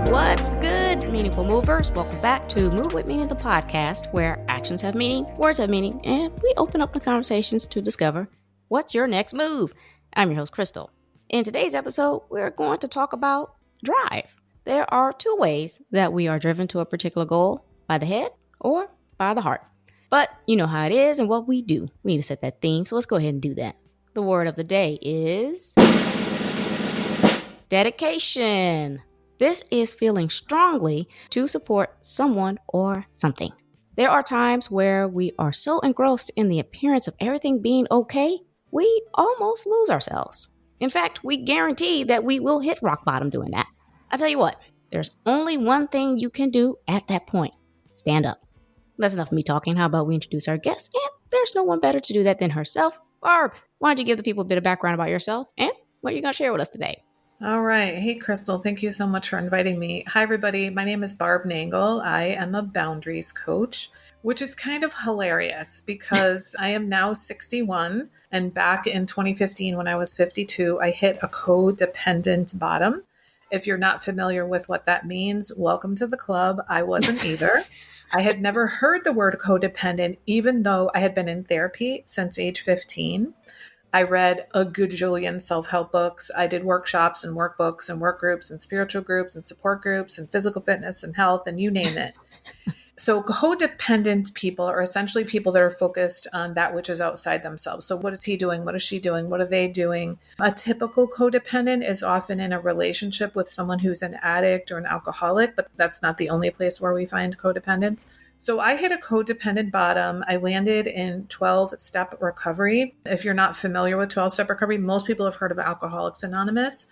What's good, meaningful movers? Welcome back to Move With Meaning, the podcast where actions have meaning, words have meaning, and we open up the conversations to discover what's your next move. I'm your host, Krystal. In today's episode, we're going to talk about drive. There are two ways that we are driven to a particular goal, by the head or by the heart. But you know how it is and what we do. We need to set that theme, so let's go ahead and do that. The word of the day is dedication. This is feeling strongly to support someone or something. There are times where we are so engrossed in the appearance of everything being okay, we almost lose ourselves. In fact, we guarantee that we will hit rock bottom doing that. I tell you what, there's only one thing you can do at that point. Stand up. That's enough of me talking. How about we introduce our guest? And there's no one better to do that than herself. Barb, why don't you give the people a bit of background about yourself and what you're going to share with us today? All right. Hey, Krystal. Thank you so much for inviting me. Hi, everybody. My name is Barb Nangle. I am a boundaries coach, which is kind of hilarious because I am now 61. And back in 2015, when I was 52, I hit a codependent bottom. If you're not familiar with what that means, welcome to the club. I wasn't either. I had never heard the word codependent, even though I had been in therapy since age 15. I read a gajillion self-help books. I did workshops and workbooks and work groups and spiritual groups and support groups and physical fitness and health and you name it. So codependent people are essentially people that are focused on that which is outside themselves. So what is he doing? What is she doing? What are they doing? A typical codependent is often in a relationship with someone who's an addict or an alcoholic, but that's not the only place where we find codependence. So I hit a codependent bottom. I landed in 12-step recovery. If you're not familiar with 12-step recovery, most people have heard of Alcoholics Anonymous.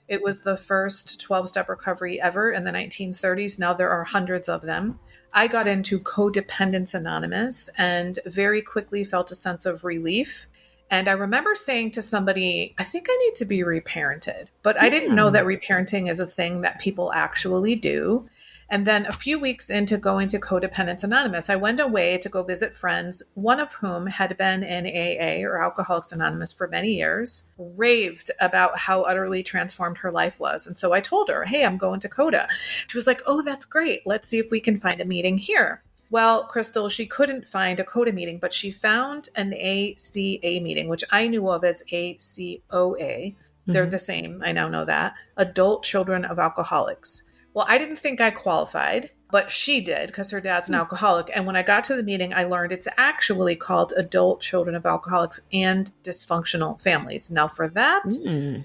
It was the first 12-step recovery ever in the 1930s. Now there are hundreds of them. I got into Codependence Anonymous and very quickly felt a sense of relief. And I remember saying to somebody, I think I need to be reparented. But I didn't know that reparenting is a thing that people actually do. And then a few weeks into going to Codependence Anonymous, I went away to go visit friends, one of whom had been in AA or Alcoholics Anonymous for many years, raved about how utterly transformed her life was. And so I told her, hey, I'm going to Coda. She was like, oh, that's great. Let's see if we can find a meeting here. Well, Krystal, she couldn't find a Coda meeting, but she found an ACA meeting, which I knew of as ACOA. They're the same. I now know that. Adult Children of Alcoholics. Well, I didn't think I qualified, but she did because her dad's an alcoholic. And when I got to the meeting, I learned it's actually called Adult Children of Alcoholics and Dysfunctional Families. Now for that,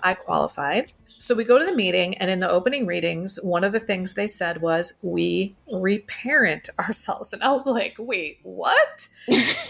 I qualified. So we go to the meeting, and in the opening readings, one of the things they said was, we reparent ourselves. And I was like, wait, what?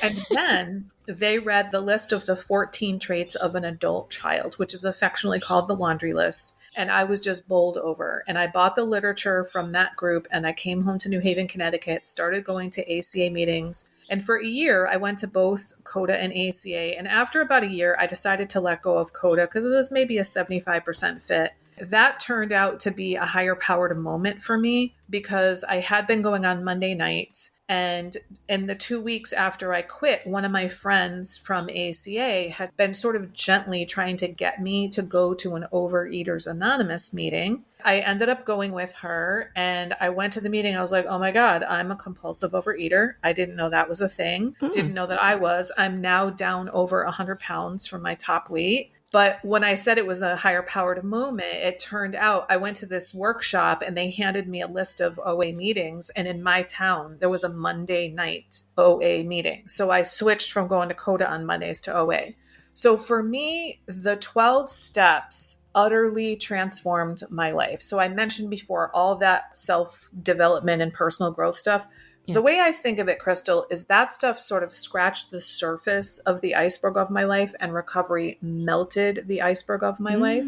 And then they read the list of the 14 traits of an adult child, which is affectionately called the laundry list. And I was just bowled over. And I bought the literature from that group, and I came home to New Haven, Connecticut, started going to ACA meetings. And for a year, I went to both CODA and ACA. And after about a year, I decided to let go of CODA because it was maybe a 75% fit. That turned out to be a higher powered moment for me because I had been going on Monday nights. And in the 2 weeks after I quit, one of my friends from ACA had been sort of gently trying to get me to go to an Overeaters Anonymous meeting. I ended up going with her, and I went to the meeting. I was like, oh my God, I'm a compulsive overeater. I didn't know that was a thing. Didn't know that I was. I'm now down over 100 pounds from my top weight. But when I said it was a higher powered moment, it turned out I went to this workshop and they handed me a list of OA meetings. And in my town, there was a Monday night OA meeting. So I switched from going to CODA on Mondays to OA. So for me, the 12 steps utterly transformed my life. So I mentioned before all that self-development and personal growth stuff. Yeah. The way I think of it, Krystal, is that stuff sort of scratched the surface of the iceberg of my life, and recovery melted the iceberg of my life.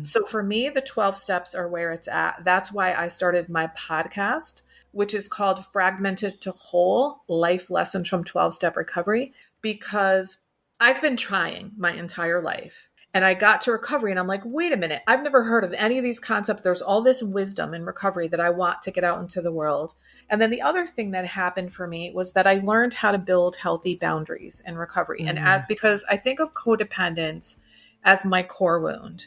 So for me, the 12 steps are where it's at. That's why I started my podcast, which is called Fragmented to Whole, Life Lessons from 12-Step Recovery, because I've been trying my entire life. And I got to recovery and I'm like, wait a minute, I've never heard of any of these concepts. There's all this wisdom in recovery that I want to get out into the world. And then the other thing that happened for me was that I learned how to build healthy boundaries in recovery. And because I think of codependence as my core wound.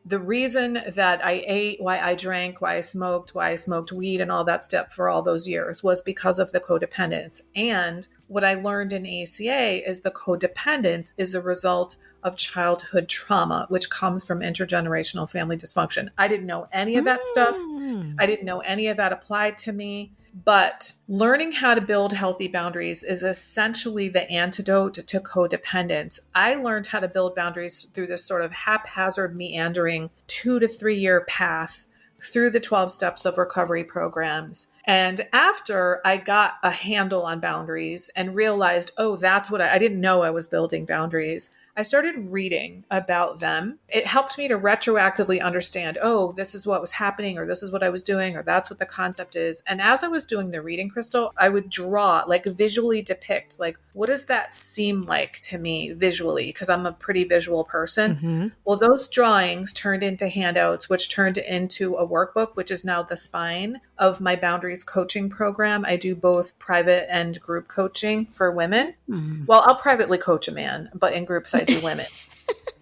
The reason that I ate, why I drank, why I smoked weed and all that stuff for all those years was because of the codependence. And what I learned in ACA is the codependence is a result of childhood trauma, which comes from intergenerational family dysfunction. I didn't know any of that stuff. Mm. I didn't know any of that applied to me. But learning how to build healthy boundaries is essentially the antidote to codependence. I learned how to build boundaries through this sort of haphazard, meandering 2 to 3 year path through the 12 steps of recovery programs. And after I got a handle on boundaries and realized, oh, that's what I didn't know I was building boundaries, I started reading about them. It helped me to retroactively understand, oh, this is what was happening, or this is what I was doing, or that's what the concept is. And as I was doing the reading, Krystal, I would draw, like visually depict, like, what does that seem like to me visually? Because I'm a pretty visual person. Mm-hmm. Well, those drawings turned into handouts, which turned into a workbook, which is now the spine of my boundaries coaching program. I do both private and group coaching for women. Mm. Well, I'll privately coach a man, but in groups, I do women.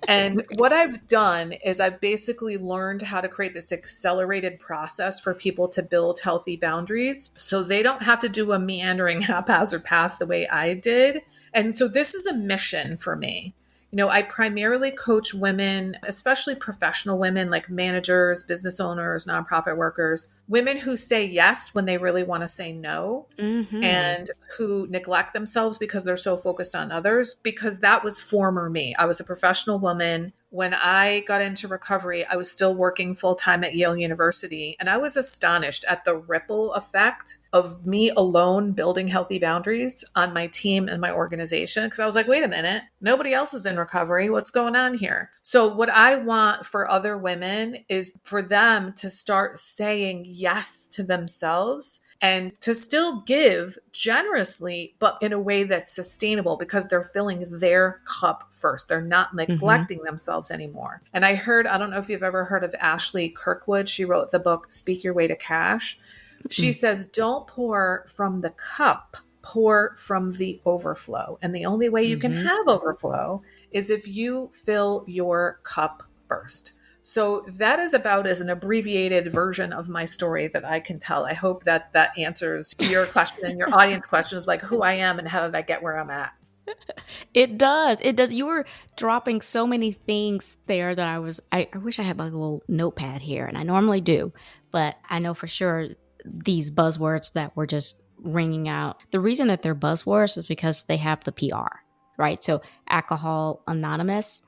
And what I've done is I've basically learned how to create this accelerated process for people to build healthy boundaries so they don't have to do a meandering haphazard path the way I did. And so this is a mission for me. You know, I primarily coach women, especially professional women like managers, business owners, nonprofit workers, women who say yes when they really want to say no, Mm-hmm. and who neglect themselves because they're so focused on others, because that was former me. I was a professional woman. When I got into recovery, I was still working full time at Yale University, and I was astonished at the ripple effect of me alone building healthy boundaries on my team and my organization. Because I was like, wait a minute, nobody else is in recovery. What's going on here? So what I want for other women is for them to start saying yes to themselves and to still give generously, but in a way that's sustainable because they're filling their cup first. They're not Mm-hmm. neglecting themselves anymore. And I don't know if you've ever heard of Ashley Kirkwood. She wrote the book, Speak Your Way to Cash. She says, don't pour from the cup, pour from the overflow. And the only way you can Mm-hmm. have overflow is if you fill your cup first. So that is about as an abbreviated version of my story that I can tell. I hope that that answers your question and your audience question of like who I am and how did I get where I'm at. It does. It does. You were dropping so many things there that I wish I had my little notepad here, and I normally do, but I know for sure these buzzwords that were just ringing out. The reason that they're buzzwords is because they have the PR, right? So, Alcohol Anonymous.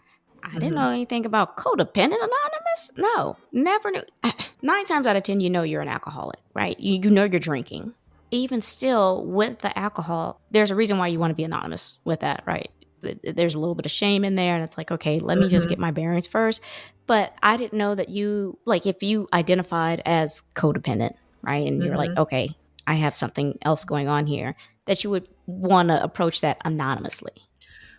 I didn't Mm-hmm. know anything about Codependent Anonymous. No, never knew. 9 times out of 10, you know you're an alcoholic, right? You know you're drinking. Even still, with the alcohol, there's a reason why you want to be anonymous with that, right? There's a little bit of shame in there, and it's like, okay, let me just Mm-hmm. get my bearings first. But I didn't know that you, like, if you identified as codependent, right, and you're like, Mm-hmm. okay, I have something else going on here, that you would want to approach that anonymously.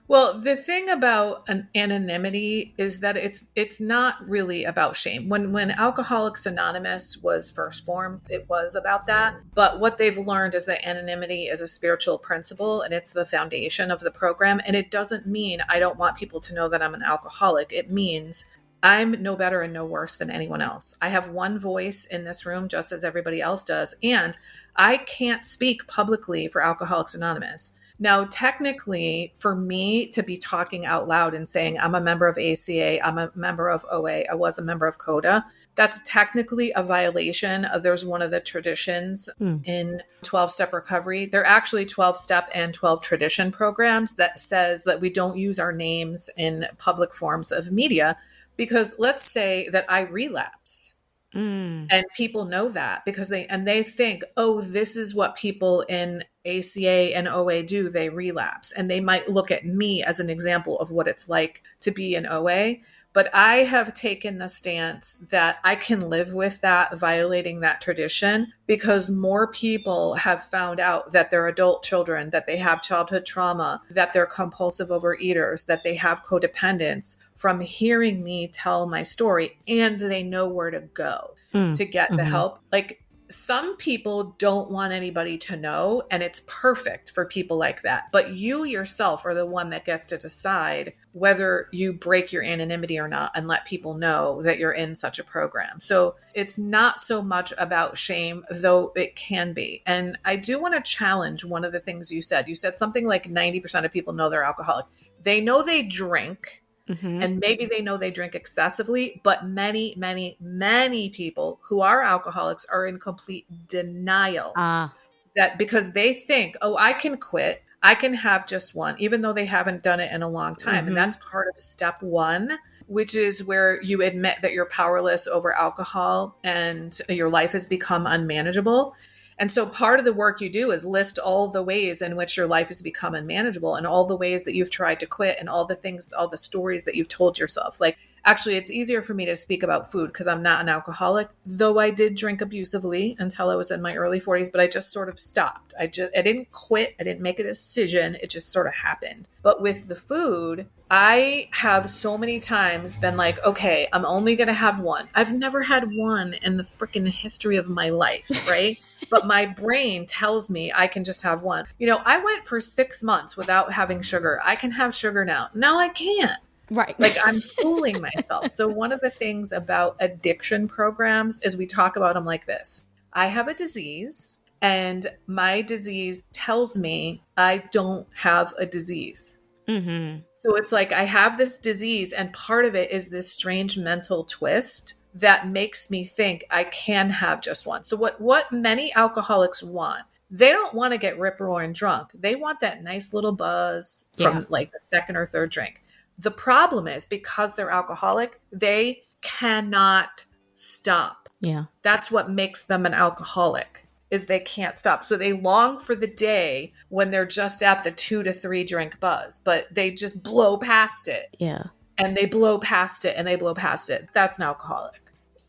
Well, the thing about an anonymity is that it's not really about shame. When Alcoholics Anonymous was first formed, it was about that. But what they've learned is that anonymity is a spiritual principle and it's the foundation of the program. And it doesn't mean I don't want people to know that I'm an alcoholic. It means I'm no better and no worse than anyone else. I have one voice in this room just as everybody else does. And I can't speak publicly for Alcoholics Anonymous. Now, technically, for me to be talking out loud and saying I'm a member of ACA, I'm a member of OA, I was a member of CODA, that's technically a violation of there's one of the traditions Hmm. in 12-step recovery. They're actually 12-step and 12 tradition programs that says that we don't use our names in public forms of media because let's say that I relapse Mm. and people know that because they think, oh, this is what people in ACA and OA do. They relapse. And they might look at me as an example of what it's like to be in OA. But I have taken the stance that I can live with that, violating that tradition, because more people have found out that they're adult children, that they have childhood trauma, that they're compulsive overeaters, that they have codependence from hearing me tell my story, and they know where to go Mm. to get the Mm-hmm. help. Like some people don't want anybody to know, and it's perfect for people like that. But you yourself are the one that gets to decide whether you break your anonymity or not and let people know that you're in such a program. So it's not so much about shame, though it can be. And I do want to challenge one of the things you said. You said something like 90% of people know they're alcoholic. They know they drink. And maybe they know they drink excessively, but many, many, many people who are alcoholics are in complete denial that because they think, oh, I can quit. I can have just one, even though they haven't done it in a long time. And that's part of step one, which is where you admit that you're powerless over alcohol and your life has become unmanageable. And so part of the work you do is list all the ways in which your life has become unmanageable and all the ways that you've tried to quit and all the things, all the stories that you've told yourself. Like, actually, it's easier for me to speak about food because I'm not an alcoholic, though I did drink abusively until I was in my early 40s, but I just sort of stopped. I didn't quit. I didn't make a decision. It just sort of happened. But with the food, I have so many times been like, okay, I'm only going to have one. I've never had one in the freaking history of my life, right? But my brain tells me I can just have one. You know, I went for 6 months without having sugar. I can have sugar now. No, I can't. Right. Like I'm fooling myself. So one of the things about addiction programs is we talk about them like this. I have a disease and my disease tells me I don't have a disease. So it's like I have this disease and part of it is this strange mental twist that makes me think I can have just one. So what many alcoholics want, they don't want to get rip-roaring drunk. They want that nice little buzz from like the second or third drink. The problem is because they're alcoholic, they cannot stop. Yeah. That's what makes them an alcoholic is they can't stop. So they long for the day when they're just at the 2 to 3 drink buzz, but they just blow past it. Yeah. And they blow past it and they blow past it. That's an alcoholic.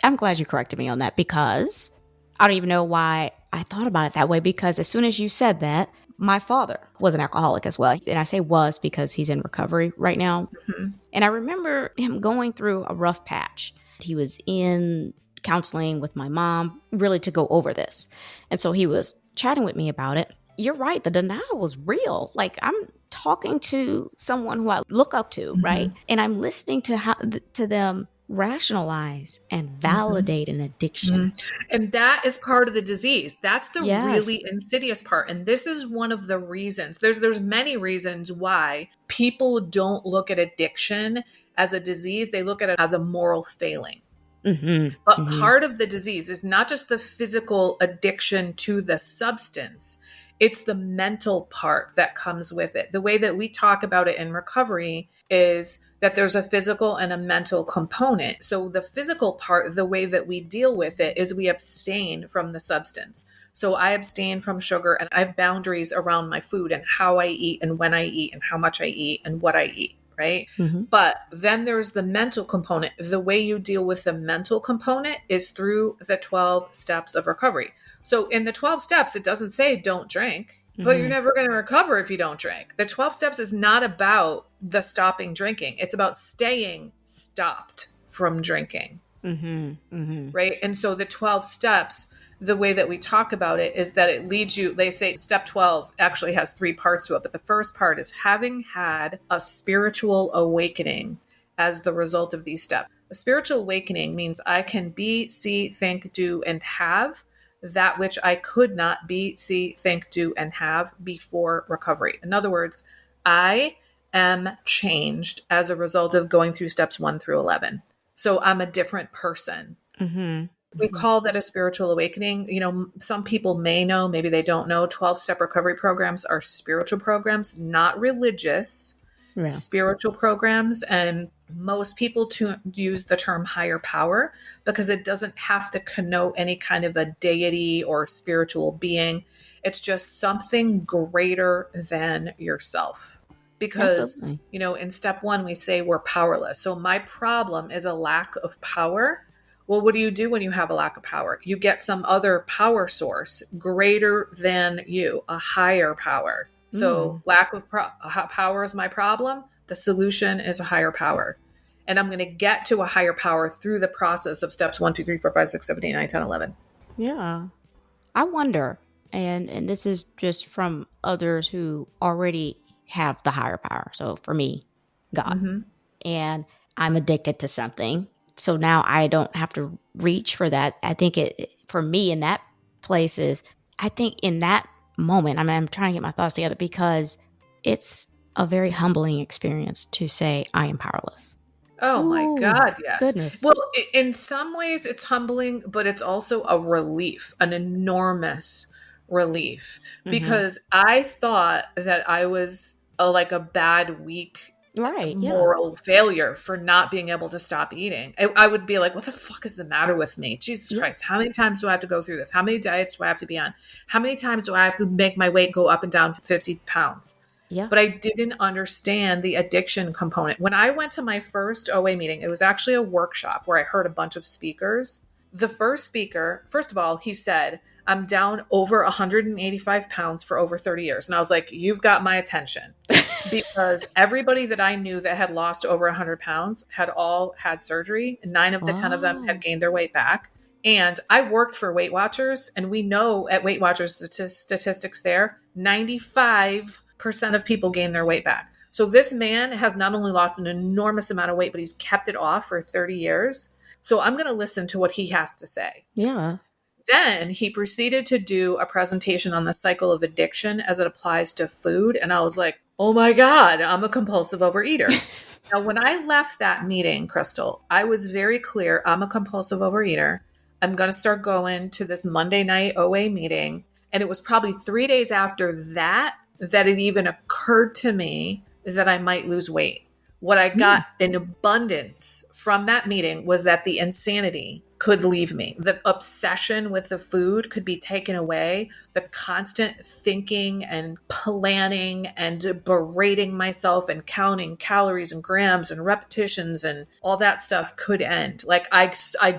I'm glad you corrected me on that because I don't even know why I thought about it that way because as soon as you said that, my father was an alcoholic as well. And I say was because he's in recovery right now. And I remember him going through a rough patch. He was in counseling with my mom, really to go over this. And so he was chatting with me about it. You're right. The denial was real. Like I'm talking to someone who I look up to, right? And I'm listening to them rationalize and validate an addiction. And that is part of the disease. That's the really insidious part. And this is one of the reasons. There's many reasons why people don't look at addiction as a disease. They look at it as a moral failing. But part of the disease is not just the physical addiction to the substance. It's the mental part that comes with it. The way that we talk about it in recovery is that there's a physical and a mental component. So the physical part, the way that we deal with it is we abstain from the substance. So I abstain from sugar and I have boundaries around my food and how I eat and when I eat and how much I eat and what I eat. Right. But then there's the mental component. The way you deal with the mental component is through the 12 steps of recovery. So in the 12 steps, it doesn't say don't drink, but you're never going to recover if you don't drink. The 12 steps is not about the stopping drinking. It's about staying stopped from drinking. Right. And so the 12 steps, the way that we talk about it is that it leads you, they say step 12 actually has 3 parts to it. But the first part is having had a spiritual awakening as the result of these steps. A spiritual awakening means I can be, see, think, do, and have that which I could not be, see, think, do, and have before recovery. In other words, I am changed as a result of going through steps 1 through 11. So I'm a different person. We call that a spiritual awakening. You know, some people may know, maybe they don't know, 12-step recovery programs are spiritual programs, not religious, spiritual programs. And most people use the term higher power because it doesn't have to connote any kind of a deity or spiritual being. It's just something greater than yourself. Because, you know, in step 1, we say we're powerless. So my problem is a lack of power. Well, what do you do when you have a lack of power? You get some other power source greater than you, a higher power. So lack of power is my problem. The solution is a higher power. And I'm going to get to a higher power through the process of steps 1, 2, 3, 4, 5, 6, 7, 8, 9, 10, 11. Yeah. I wonder, and this is just from others who already have the higher power. So for me, God. Mm-hmm. And I'm addicted to something. So now I don't have to reach for that. I think it for me in that place is I think in that moment, I mean, I'm trying to get my thoughts together because it's a very humbling experience to say I am powerless. Oh my Ooh, God, yes. goodness. Well, in some ways it's humbling, but it's also a relief, an enormous relief, Mm-hmm. because I thought that I was like a bad, weak, Right. Yeah. moral failure for not being able to stop eating. I would be like, what the fuck is the matter with me? Jesus Yeah. Christ, how many times do I have to go through this? How many diets do I have to be on? How many times do I have to make my weight go up and down 50 pounds? Yeah. But I didn't understand the addiction component. When I went to my first OA meeting, it was actually a workshop where I heard a bunch of speakers. The first speaker, first of all, he said, I'm down over 185 pounds for over 30 years. And I was like, you've got my attention. Because everybody that I knew that had lost over 100 pounds had all had surgery. And 9 of the 10 of them had Oh. gained their weight back. And I worked for Weight Watchers, and we know at Weight Watchers statistics there, 95% of people gain their weight back. So this man has not only lost an enormous amount of weight, but he's kept it off for 30 years. So I'm going to listen to what he has to say. Yeah. Then he proceeded to do a presentation on the cycle of addiction as it applies to food. And I was like, oh my God, I'm a compulsive overeater. Now, when I left that meeting, Krystal, I was very clear I'm a compulsive overeater. I'm going to start going to this Monday night OA meeting. And it was probably 3 days after that that it even occurred to me that I might lose weight. What I Hmm. got in abundance from that meeting was that the insanity could leave me. The obsession with the food could be taken away. The constant thinking and planning and berating myself and counting calories and grams and repetitions and all that stuff could end. Like I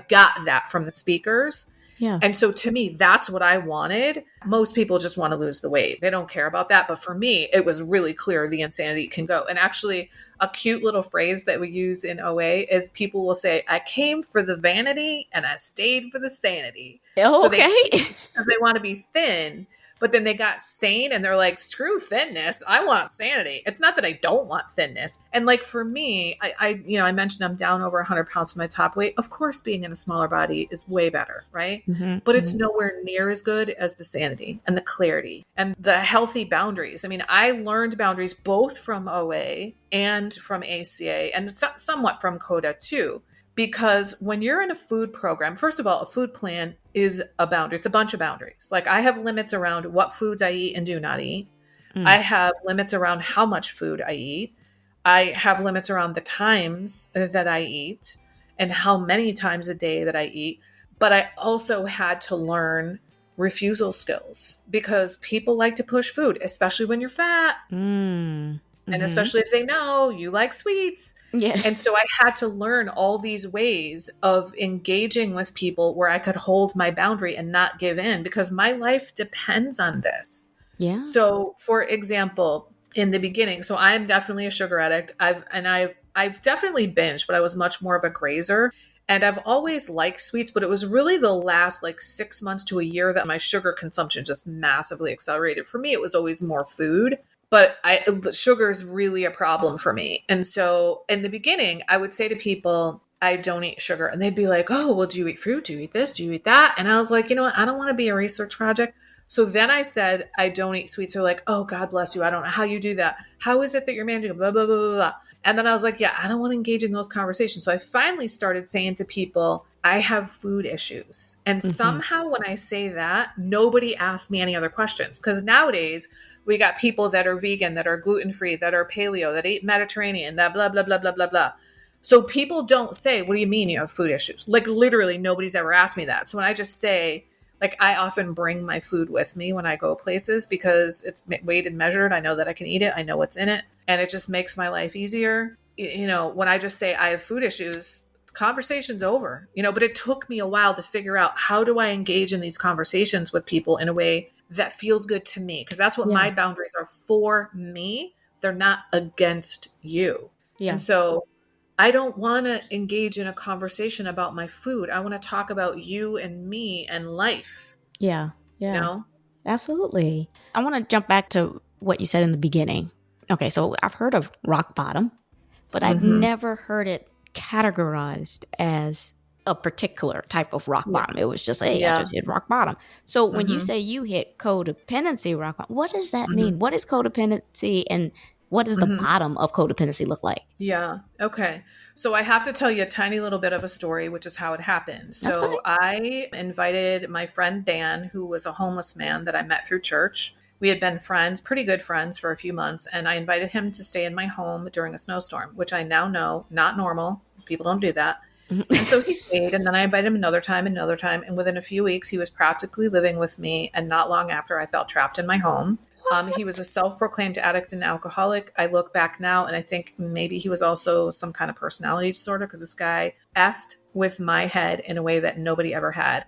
got that from the speakers. Yeah. And so to me, that's what I wanted. Most people just want to lose the weight. They don't care about that. But for me, it was really clear the insanity can go. And actually, a cute little phrase that we use in OA is people will say, I came for the vanity and I stayed for the sanity. So they Okay. came because they want to be thin, but then they got sane and they're like, screw thinness. I want sanity. It's not that I don't want thinness. And like for me, I mentioned I'm down over 100 pounds from my top weight. Of course, being in a smaller body is way better, right? Mm-hmm. But it's Mm-hmm. nowhere near as good as the sanity and the clarity and the healthy boundaries. I mean, I learned boundaries both from OA and from ACA and somewhat from CODA too. Because when you're in a food program, first of all, a food plan is a boundary. It's a bunch of boundaries. Like I have limits around what foods I eat and do not eat. I Mm. have limits around how much food I eat. I have limits around the times that I eat and how many times a day that I eat. But I also had to learn refusal skills because people like to push food, especially when you're fat. Mm. And Mm-hmm. especially if they know you like sweets. Yeah. And so I had to learn all these ways of engaging with people where I could hold my boundary and not give in because my life depends on this. Yeah. So, for example, in the beginning, so I'm definitely a sugar addict. I've definitely binged, but I was much more of a grazer. And I've always liked sweets, but it was really the last like 6 months to a year that my sugar consumption just massively accelerated. For me, it was always more food, but sugar is really a problem for me. And so in the beginning, I would say to people, I don't eat sugar. And they'd be like, oh, well, do you eat fruit? Do you eat this? Do you eat that? And I was like, you know what? I don't want to be a research project. So then I said, I don't eat sweets. They're like, oh, God bless you. I don't know how you do that. How is it that you're managing? Blah, blah, blah, blah, blah. And then I was like, yeah, I don't want to engage in those conversations. So I finally started saying to people, I have food issues. And Mm-hmm. somehow when I say that, nobody asked me any other questions because nowadays we got people that are vegan, that are gluten free, that are paleo, that eat Mediterranean, that blah, blah, blah, blah, blah, blah. So people don't say, what do you mean you have food issues? Like literally nobody's ever asked me that. So when I just say, like I often bring my food with me when I go places because it's weighed and measured. I know that I can eat it. I know what's in it. And it just makes my life easier. You know, when I just say I have food issues, conversation's over, but it took me a while to figure out how do I engage in these conversations with people in a way that feels good to me? Because that's what Yeah. my boundaries are for me. They're not against you. Yeah. And so I don't want to engage in a conversation about my food. I want to talk about you and me and life. Yeah. you Yeah. know? Absolutely. I want to jump back to what you said in the beginning. Okay, so I've heard of rock bottom, but I've Hmm. never heard it categorized as a particular type of rock Yeah. bottom. It was just, hey, I Yeah. just hit rock bottom. So when you Hmm. say you hit codependency rock bottom, what does that Hmm. mean? What is codependency and what does the Hmm. bottom of codependency look like? Yeah. Okay. So I have to tell you a tiny little bit of a story, which is how it happened. That's fine. So I invited my friend Dan, who was a homeless man that I met through church. We had been friends, pretty good friends for a few months, and I invited him to stay in my home during a snowstorm, which I now know not normal. People don't do that. And so he stayed, and then I invited him another time, and within a few weeks, he was practically living with me. And not long after, I felt trapped in my home. He was a self-proclaimed addict and alcoholic. I look back now, and I think maybe he was also some kind of personality disorder because this guy effed with my head in a way that nobody ever had.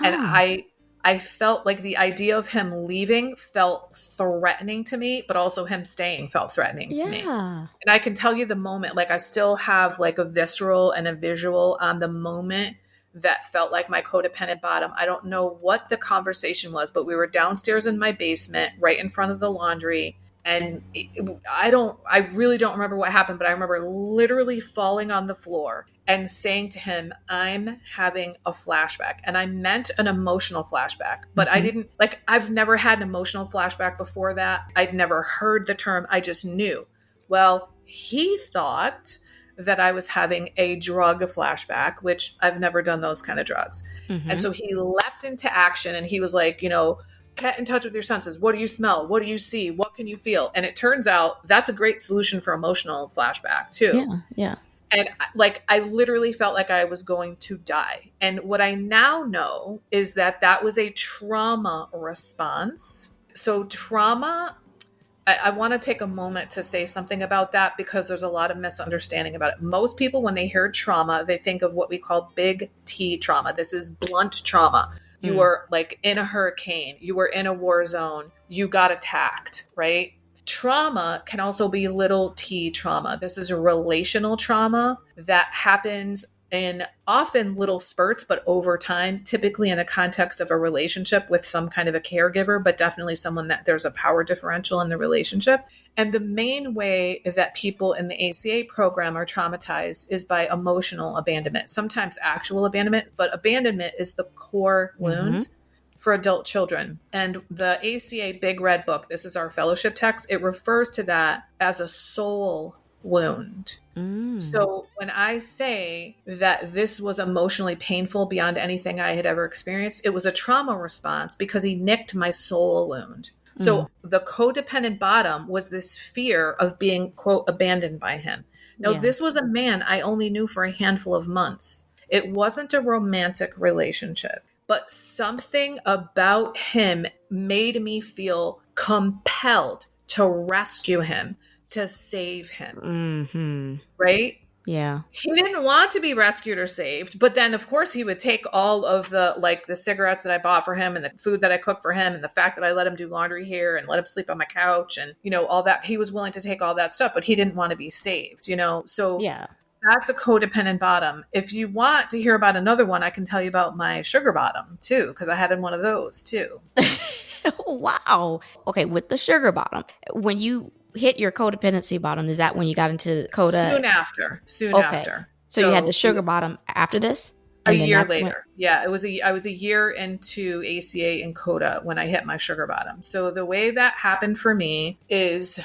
And Huh. I felt like the idea of him leaving felt threatening to me, but also him staying felt threatening to me. Yeah. And I can tell you the moment, like I still have like a visceral and a visual on the moment that felt like my codependent bottom. I don't know what the conversation was, but we were downstairs in my basement, right in front of the laundry. And I really don't remember what happened, but I remember literally falling on the floor and saying to him, I'm having a flashback. And I meant an emotional flashback, but I Hmm. didn't, like, I've never had an emotional flashback before that. I'd never heard the term. I just knew. Well, he thought that I was having a drug flashback, which I've never done those kind of drugs. And Hmm. so he leapt into action and he was like, get in touch with your senses. What do you smell? What do you see? What can you feel? And it turns out that's a great solution for emotional flashback too. Yeah. Yeah. And like, I literally felt like I was going to die. And what I now know is that that was a trauma response. So trauma, I want to take a moment to say something about that because there's a lot of misunderstanding about it. Most people, when they hear trauma, they think of what we call big T trauma. This is blunt trauma. You Mm. were like in a hurricane, you were in a war zone, you got attacked, right? Trauma can also be little t trauma. This is a relational trauma that happens in often little spurts, but over time, typically in the context of a relationship with some kind of a caregiver, but definitely someone that there's a power differential in the relationship. And the main way that people in the ACA program are traumatized is by emotional abandonment, sometimes actual abandonment, but abandonment is the core Hmm. wound for adult children. And the ACA Big Red Book, this is our fellowship text, it refers to that as a soul wound. Mm. So when I say that this was emotionally painful beyond anything I had ever experienced, it was a trauma response because he nicked my soul wound. Mm. So the codependent bottom was this fear of being, quote, abandoned by him. Now, Yeah. this was a man I only knew for a handful of months. It wasn't a romantic relationship, but something about him made me feel compelled to rescue him, to save him, Hmm. right? Yeah. He didn't want to be rescued or saved, but then of course he would take all of the like the cigarettes that I bought for him and the food that I cooked for him and the fact that I let him do laundry here and let him sleep on my couch and all that. He was willing to take all that stuff, but he didn't want to be saved. So Yeah. that's a codependent bottom. If you want to hear about another one, I can tell you about my sugar bottom too, because I had one of those too. Wow. Okay, with the sugar bottom, when you hit your codependency bottom, is that when you got into coda? Soon after, soon Okay. after. So you had the So sugar bottom after this? a And then year that's when. later. Yeah, I was a year into ACA and CODA when I hit my sugar bottom. So the way that happened for me is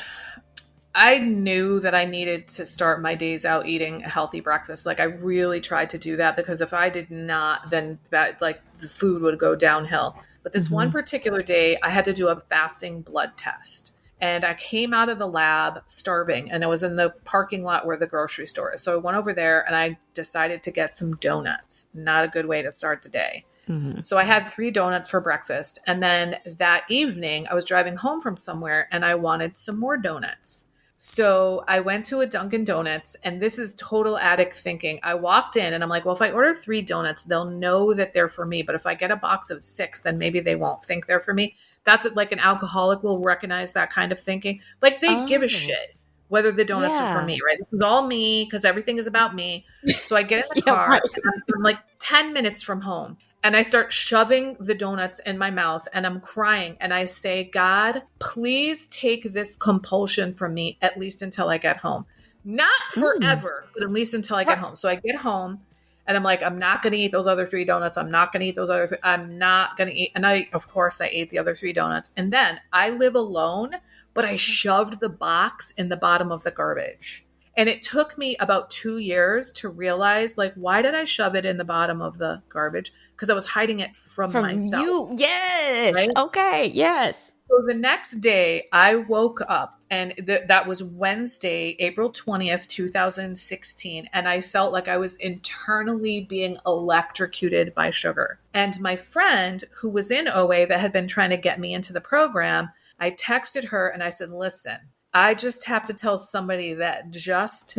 I knew that I needed to start my days out eating a healthy breakfast. Like I really tried to do that because if I did not, then like the food would go downhill. But this one Hmm. particular day, I had to do a fasting blood test. And I came out of the lab starving and I was in the parking lot where the grocery store is. So I went over there and I decided to get some donuts. Not a good way to start the day. Hmm. So I had 3 donuts for breakfast. And then that evening, I was driving home from somewhere and I wanted some more donuts. So I went to a Dunkin' Donuts, and this is total addict thinking. I walked in and I'm like, well, if I order 3 donuts, they'll know that they're for me. But if I get a box of 6, then maybe they won't think they're for me. That's like an alcoholic will recognize that kind of thinking. Like they give a Oh. shit whether the donuts are for Yeah. me, right? This is all me because everything is about me. So I get in the Yeah, car right. and I'm like 10 minutes from home and I start shoving the donuts in my mouth and I'm crying and I say, God, please take this compulsion from me at least until I get home. Not Mm. forever, but at least until I get Right. home. So I get home and I'm like, I'm not going to eat those other 3 donuts. I'm not going to eat those other 3. I'm not going to eat. And of course, I ate the other 3 donuts. And then I live alone, but I shoved the box in the bottom of the garbage. And it took me about 2 years to realize, like, why did I shove it in the bottom of the garbage? Because I was hiding it from From myself, you. Yes. right? Okay. Yes. So the next day, I woke up, and that was Wednesday, April 20th, 2016. And I felt like I was internally being electrocuted by sugar. And my friend, who was in OA that had been trying to get me into the program, I texted her and I said, listen, I just have to tell somebody that just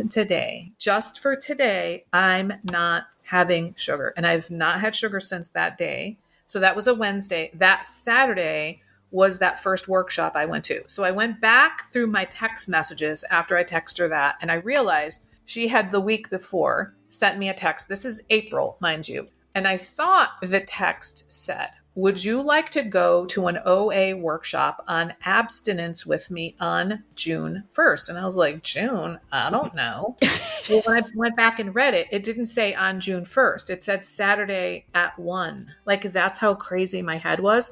for today, I'm not having sugar. And I've not had sugar since that day. So that was a Wednesday. That Saturday was that first workshop I went to. So I went back through my text messages after I texted her that, and I realized she had the week before sent me a text. This is April, mind you. And I thought the text said, would you like to go to an OA workshop on abstinence with me on June 1st? And I was like, June? I don't know. Well, when I went back and read it, it didn't say on June 1st. It said Saturday at 1. Like, that's how crazy my head was.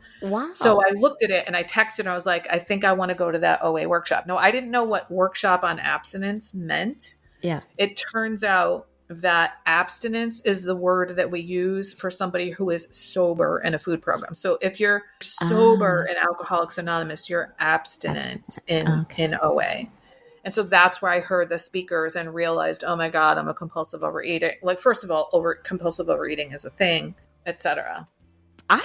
So Wow. I looked at it and I texted and I was like, I think I want to go to that OA workshop. No, I didn't know what workshop on abstinence meant. Yeah. It turns out that abstinence is the word that we use for somebody who is sober in a food program. So if you're sober in Alcoholics Anonymous, you're abstinent Okay. in OA. And so that's where I heard the speakers and realized, oh my God, I'm a compulsive overeater. Like, first of all, compulsive overeating is a thing, etc. I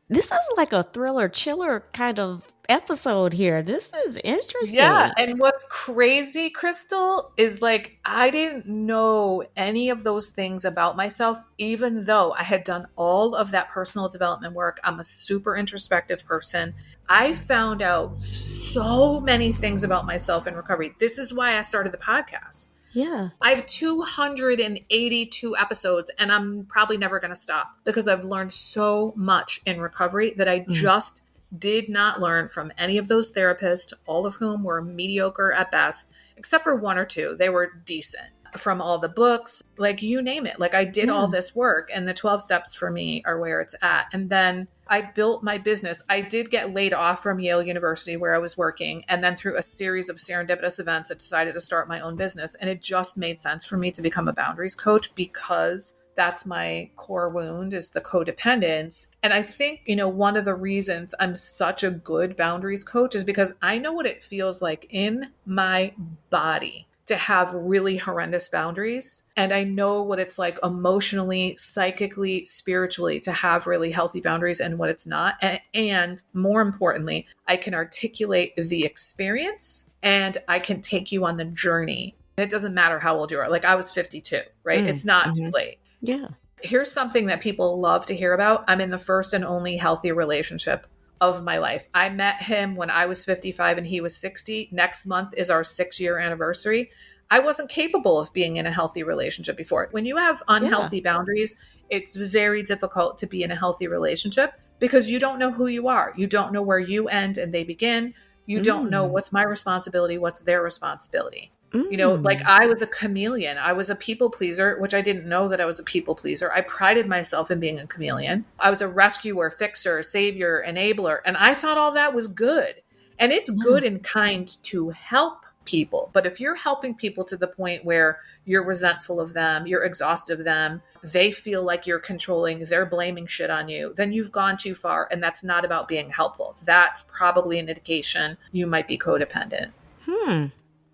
this is like a thriller chiller kind of episode here. This is Yeah. interesting. And what's crazy, Krystal, is like I didn't know any of those things about myself, even though I had done all of that personal development work. I'm a super introspective person. I found out so many things about myself in recovery. This is why I started the podcast. Yeah. I have 282 episodes and I'm probably never going to stop because I've learned so much in recovery that I just did not learn from any of those therapists, all of whom were mediocre at best, except for one or two. They were decent. From all the books, like you name it. Like I did all this work and the 12 steps for me are where it's at. And then I built my business. I did get laid off from Yale University where I was working. And then through a series of serendipitous events, I decided to start my own business. And it just made sense for me to become a boundaries coach because that's my core wound is the codependence. And I think, one of the reasons I'm such a good boundaries coach is because I know what it feels like in my body to have really horrendous boundaries. And I know what it's like emotionally, psychically, spiritually to have really healthy boundaries and what it's not. And more importantly, I can articulate the experience and I can take you on the journey. And it doesn't matter how old you are. Like I was 52, right? It's not too late. Yeah. Here's something that people love to hear about. I'm in the first and only healthy relationship of my life. I met him when I was 55 and he was 60. Next month is our 6-year anniversary. I wasn't capable of being in a healthy relationship before. When you have unhealthy boundaries, it's very difficult to be in a healthy relationship because you don't know who you are. You don't know where you end and they begin. You don't know what's my responsibility, what's their responsibility. Like I was a chameleon. I was a people pleaser, which I didn't know that I was a people pleaser. I prided myself in being a chameleon. I was a rescuer, fixer, savior, enabler. And I thought all that was good. And it's good and kind to help people. But if you're helping people to the point where you're resentful of them, you're exhausted of them, they feel like you're controlling, they're blaming shit on you, then you've gone too far. And that's not about being helpful. That's probably an indication you might be codependent.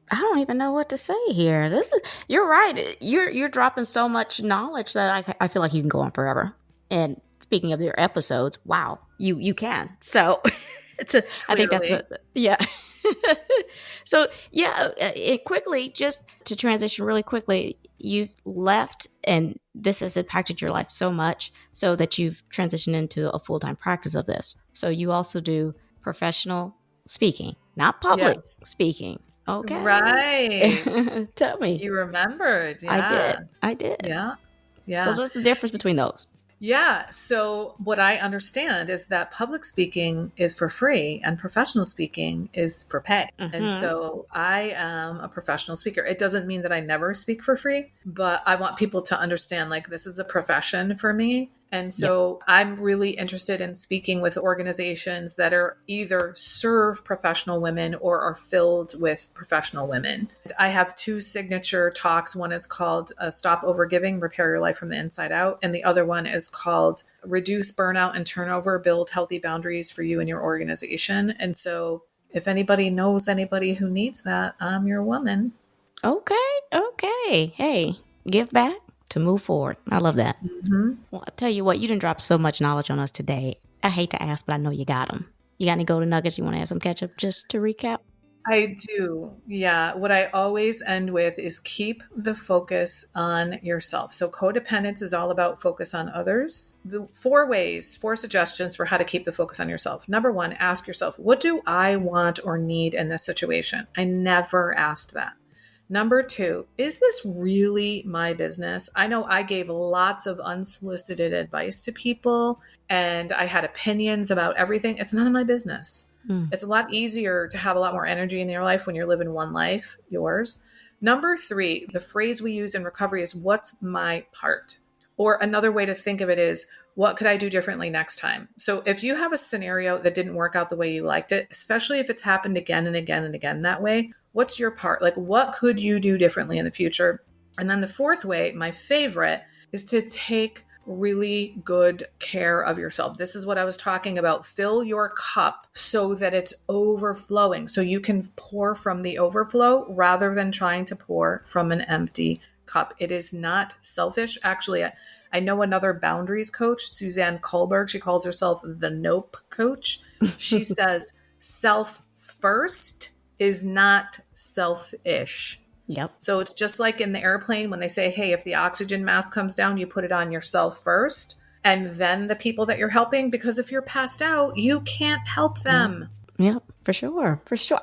I don't even know what to say here. You're right. You're dropping so much knowledge that I feel like you can go on forever. And speaking of your episodes, wow, you can. So I think that's yeah. So yeah, quickly, just to transition really quickly, you've left and this has impacted your life so much so that you've transitioned into a full-time practice of this. So you also do professional speaking, not public speaking. Right. Okay. Tell me. You remembered. I did. Yeah. I did. Yeah. So Yeah. what's the difference between those? Yeah. So, what I understand is that public speaking is for free and professional speaking is for pay. And Mm-hmm. so, I am a professional speaker. It doesn't mean that I never speak for free, but I want people to understand like this is a profession for me. And Yep. so, I'm really interested in speaking with organizations that are either serve professional women or are filled with professional women. I have two signature talks. One is called Stop Overgiving, Repair Your Life from the Inside Out. And the other one is called Reduce Burnout and Turnover, Build Healthy Boundaries for You and Your Organization. And so if anybody knows anybody who needs that, I'm your woman. Okay. Okay. Hey, give back to move forward. I love that. Mm-hmm. Well, I'll tell you what, you didn't drop so much knowledge on us today. I hate to ask, but I know you got them. You got any golden nuggets you want to add some ketchup just to recap? I do. Yeah. What I always end with is keep the focus on yourself. So codependence is all about focus on others. The four suggestions for how to keep the focus on yourself. Number one, ask yourself, what do I want or need in this situation? I never asked that. Number two, is this really my business? I know I gave lots of unsolicited advice to people and I had opinions about everything. It's none of my business. Mm. It's a lot easier to have a lot more energy in your life when you're living one life, yours. Number three, the phrase we use in recovery is, what's my part? Or another way to think of it is, what could I do differently next time? So if you have a scenario that didn't work out the way you liked it, especially if it's happened again and again and again that way, what's your part? Like, what could you do differently in the future? And then the fourth way, my favorite, is to take really good care of yourself. This is what I was talking about. Fill your cup so that it's overflowing, so you can pour from the overflow rather than trying to pour from an empty cup. It is not selfish. Actually, I know another boundaries coach, Suzanne Kohlberg. She calls herself the Nope coach. She says self first is not selfish. Yep. So it's just like in the airplane when they say, hey, if the oxygen mask comes down, you put it on yourself first and then the people that you're helping, because if you're passed out, you can't help them. Yep. For sure. For sure.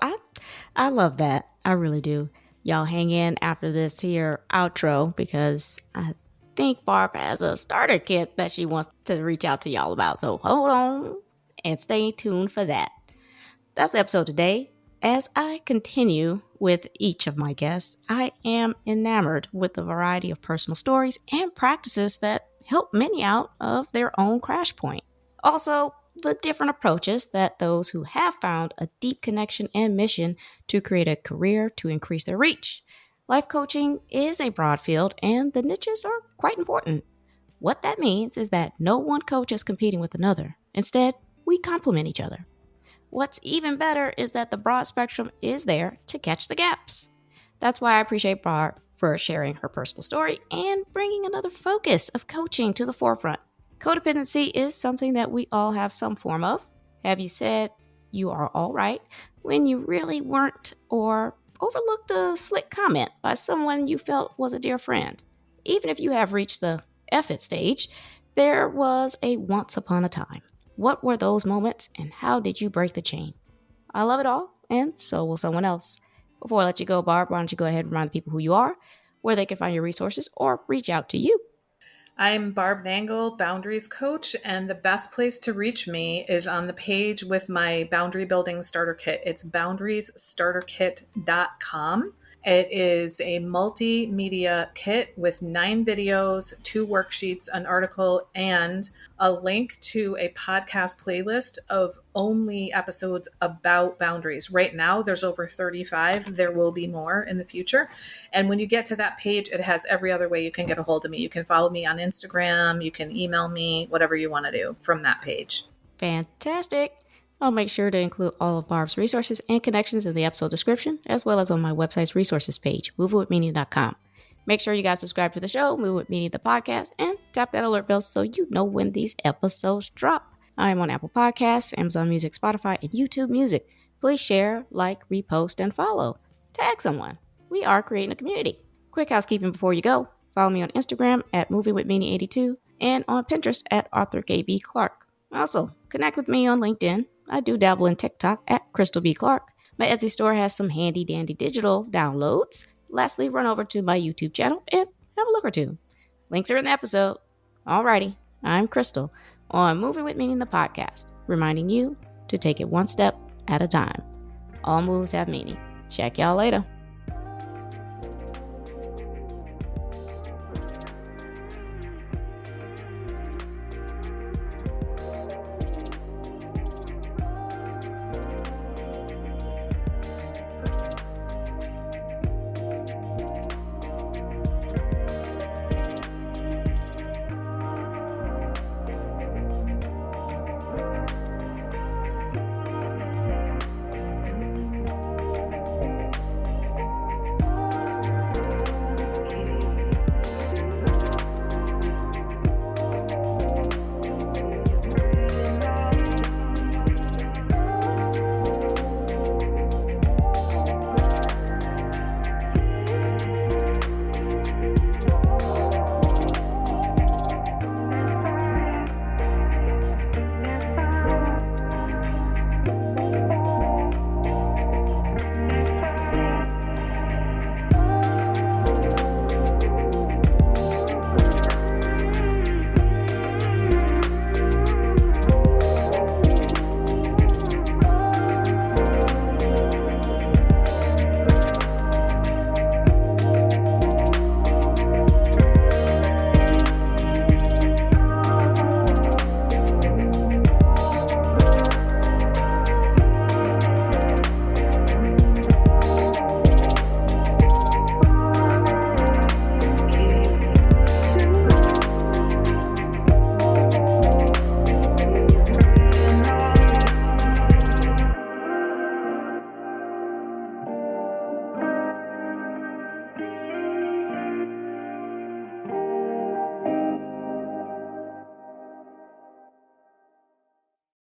I love that. I really do. Y'all hang in after this here outro because I think Barb has a starter kit that she wants to reach out to y'all about. So hold on and stay tuned for that. That's the episode today. As I continue with each of my guests, I am enamored with the variety of personal stories and practices that help many out of their own crash point. Also, the different approaches that those who have found a deep connection and mission to create a career to increase their reach. Life coaching is a broad field and the niches are quite important. What that means is that no one coach is competing with another. Instead, we complement each other. What's even better is that the broad spectrum is there to catch the gaps. That's why I appreciate Barb for sharing her personal story and bringing another focus of coaching to the forefront. Codependency is something that we all have some form of. Have you said you are all right when you really weren't, or overlooked a slick comment by someone you felt was a dear friend? Even if you have reached the F it stage, there was a once upon a time. What were those moments and how did you break the chain? I love it all, and so will someone else. Before I let you go, Barb, why don't you go ahead and remind the people who you are, where they can find your resources, or reach out to you. I'm Barb Nangle, boundaries coach, and the best place to reach me is on the page with my boundary building starter kit. It's boundariesstarterkit.com. It is a multimedia kit with 9 videos, 2 worksheets, an article, and a link to a podcast playlist of only episodes about boundaries. Right now, there's over 35. There will be more in the future. And when you get to that page, it has every other way you can get a hold of me. You can follow me on Instagram. You can email me, whatever you want to do from that page. Fantastic. I'll make sure to include all of Barb's resources and connections in the episode description, as well as on my website's resources page, movingwithmeaning.com. Make sure you guys subscribe to the show, Move With Meaning the podcast, and tap that alert bell so you know when these episodes drop. I am on Apple Podcasts, Amazon Music, Spotify, and YouTube Music. Please share, like, repost, and follow. Tag someone. We are creating a community. Quick housekeeping before you go. Follow me on Instagram at movingwithmeaning82 and on Pinterest at Arthur KB Clark. Also, connect with me on LinkedIn. I do dabble in TikTok at Krystal B. Clark, My Etsy store has some handy dandy digital downloads. Lastly, run over to my YouTube channel and have a look or two. Links are in the episode. Alrighty, I'm Krystal on Moving with Meaning, the podcast, reminding you to take it one step at a time. All moves have meaning. Check y'all later.